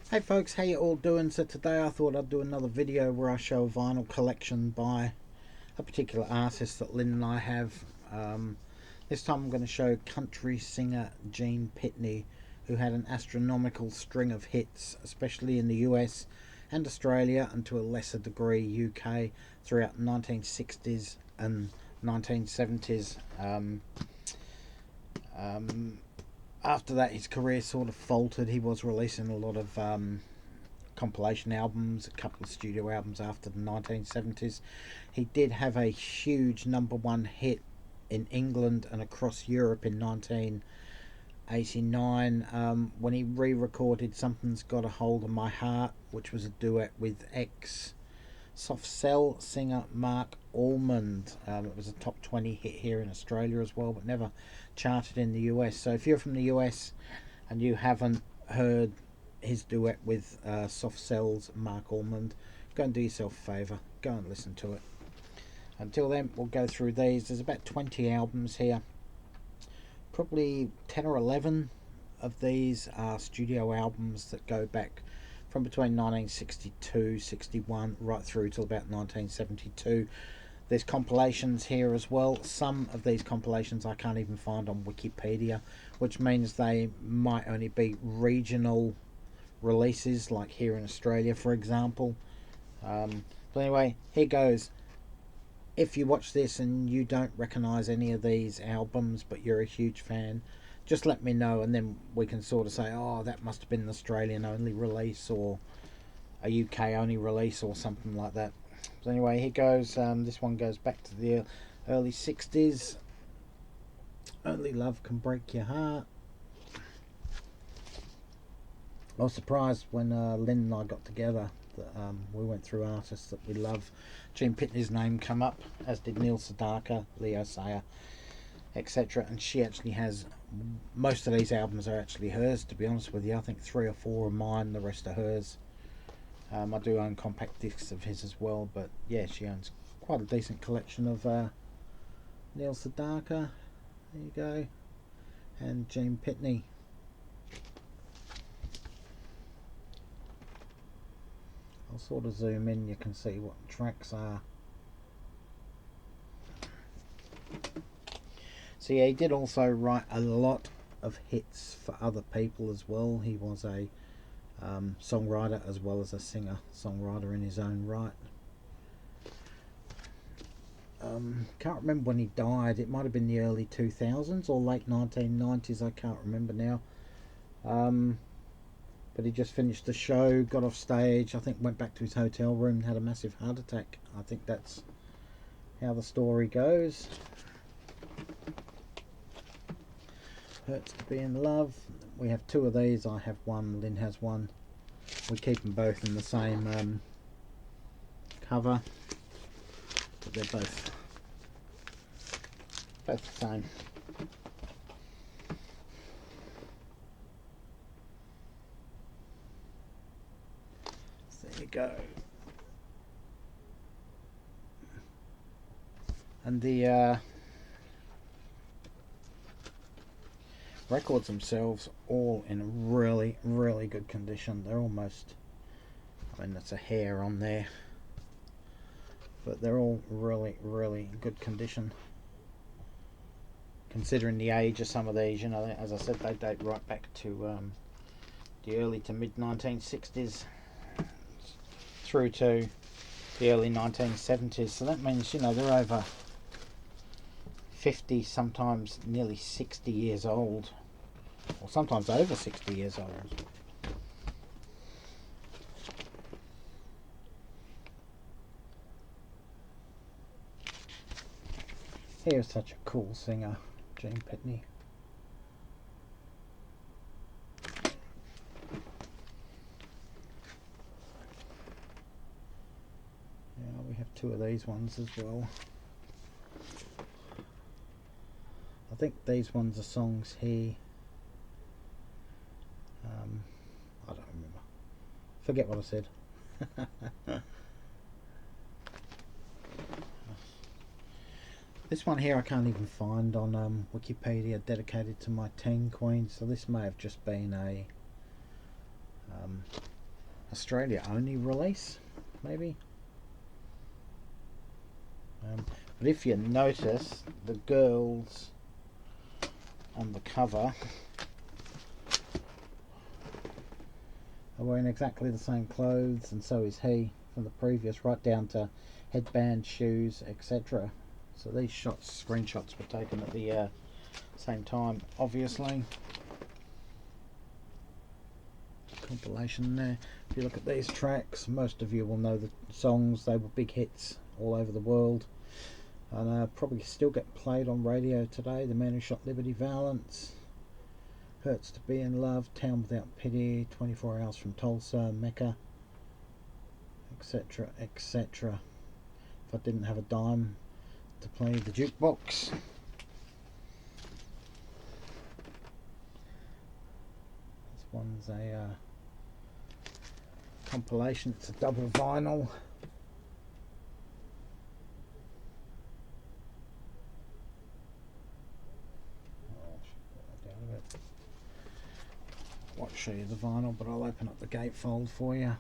Hey folks, how you all doing? So today I thought I'd do another video where I show a vinyl collection by a particular artist that Lynn and I have. This time I'm going to show country singer Gene Pitney, who had an astronomical string of hits, especially in the US and Australia, and to a lesser degree UK, throughout the 1960s and 1970s. After that, his career sort of faltered. He was releasing a lot of compilation albums, a couple of studio albums after the 1970s. He did have a huge #1 hit in England and across Europe in 1989 when he re-recorded Something's Got a Hold of My Heart, which was a duet with ex-Soft Cell singer Mark Almond. It was a top 20 hit here in Australia as well, but never charted in the US. So if you're from the US and you haven't heard his duet with Soft Cell's Mark Almond, go and do yourself a favour, go and listen to it. Until then, we'll go through these. There's about 20 albums here. Probably 10 or 11 of these are studio albums that go back from between 1962, 61 right through till about 1972. There's compilations here as well. Some of these compilations I can't even find on Wikipedia, which means they might only be regional releases, like here in Australia, for example. But anyway, here goes. If you watch this and you don't recognise any of these albums, but you're a huge fan, just let me know, and then we can sort of say, oh, that must have been an Australian only release or a UK only release or something like that. So anyway, here goes. This one goes back to the early 60s. Only Love Can Break Your Heart. I was surprised when Lynne and I got together that we went through artists that we love. Gene Pitney's name come up, as did Neil Sedaka, Leo Sayer, etc. And she actually has, most of these albums are actually hers, to be honest with you. I think 3 or 4 are mine, the rest are hers. I do own compact discs of his as well, but yeah, she owns quite a decent collection of Neil Sedaka. There you go. And Gene Pitney. I'll sort of zoom in, you can see what tracks are. So yeah, he did also write a lot of hits for other people as well. He was a songwriter as well as a singer-songwriter in his own right. Can't remember when he died. It might have been the early 2000s or late 1990s. I can't remember now. But he just finished the show, got off stage, I think went back to his hotel room and had a massive heart attack. I think that's how the story goes. Hurts to Be in Love. We have 2 of these. I have one, Lynn has one. We keep them both in the same cover, but they're both the same. So there you go. And the records themselves all in really, really good condition. They're almost, I mean, that's a hair on there, but they're all really, really good condition. Considering the age of some of these, you know, as I said, they date right back to the early to mid 1960s through to the early 1970s. So that means, you know, they're over 50, sometimes nearly 60 years old, or sometimes over 60 years old. Here's such a cool singer, Gene Pitney. Yeah, we have 2 of these ones as well. I think these ones are songs he I don't remember. Forget what I said. This one here I can't even find on Wikipedia, dedicated to my teen queen, so this may have just been a Australia only release, maybe. But if you notice, the girls on the cover are wearing exactly the same clothes, and so is he from the previous, right down to headband, shoes, etc. So these screenshots were taken at the same time, obviously. Compilation there. If you look at these tracks, most of you will know the songs. They were big hits all over the world, and probably still get played on radio today. The Man Who Shot Liberty Valance, Hurts to Be in Love, Town Without Pity, 24 Hours from Tulsa, Mecca, etc, etc. If I didn't have a dime to play the jukebox. This one's a compilation. It's a double vinyl. I won't show you the vinyl, but I'll open up the gatefold for you.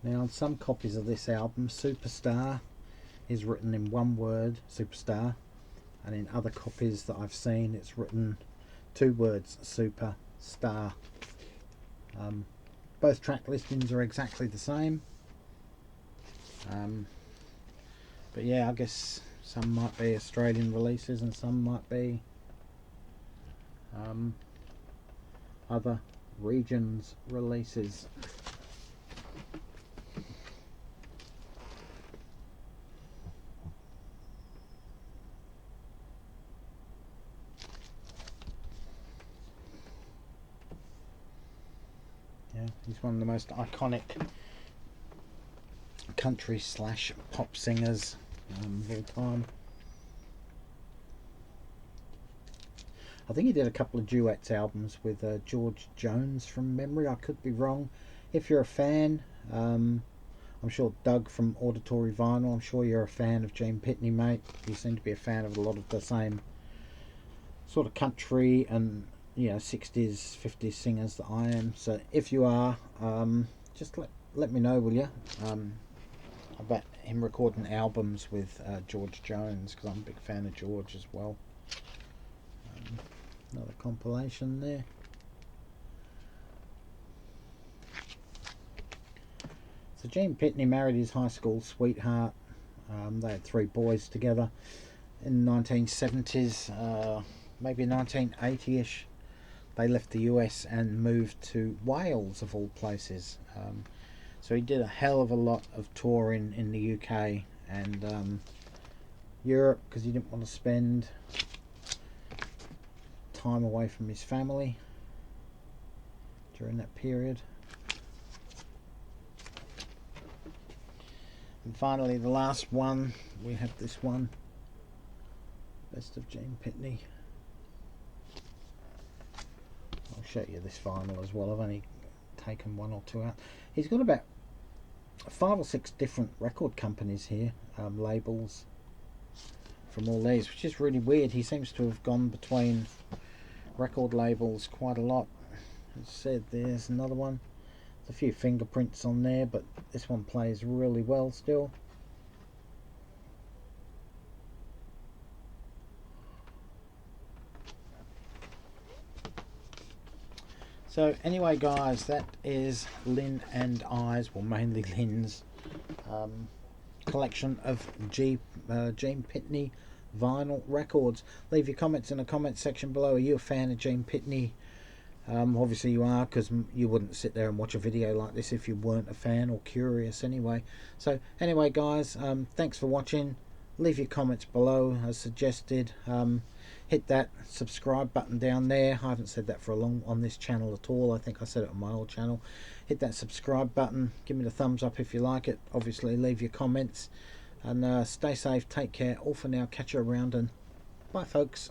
Now, on some copies of this album, Superstar is written in one word, Superstar, and in other copies that I've seen, it's written two words, Superstar. Both track listings are exactly the same, but yeah, I guess some might be Australian releases and some might be other regions releases. Yeah, he's one of the most iconic country / pop singers of all time. I think he did a couple of duets albums with George Jones from memory. I could be wrong. If you're a fan, I'm sure Doug from Auditory Vinyl, I'm sure you're a fan of Gene Pitney, mate. You seem to be a fan of a lot of the same sort of country and 60s, 50s singers that I am. So if you are, just let me know, will you? About him recording albums with George Jones, because I'm a big fan of George as well. Another compilation there. So Gene Pitney married his high school sweetheart. They had 3 boys together in the 1970s, maybe 1980ish. They left the US and moved to Wales, of all places. So he did a hell of a lot of touring in the UK and Europe, because he didn't want to spend time away from his family during that period. And finally, the last one, we have this one, Best of Gene Pitney. I'll show you this vinyl as well. I've only taken 1 or 2 out. He's got about 5 or 6 different record companies here, labels from all these, which is really weird. He seems to have gone between record labels quite a lot. As I said, there's another one. There's a few fingerprints on there, but this one plays really well still. So anyway, guys, that is Lynne and I's, well, mainly Lynne's collection of Gene Pitney vinyl records. Leave your comments in the comments section below. Are you a fan of Gene Pitney? Obviously you are, because you wouldn't sit there and watch a video like this if you weren't a fan or curious anyway. So anyway, guys, thanks for watching. Leave your comments below as suggested. Hit that subscribe button down there. I haven't said that for a long on this channel at all. I think I said it on my old channel. Hit that subscribe button. Give me the thumbs up if you like it. Obviously leave your comments, and stay safe, take care. All for now. Catch you around, and bye folks.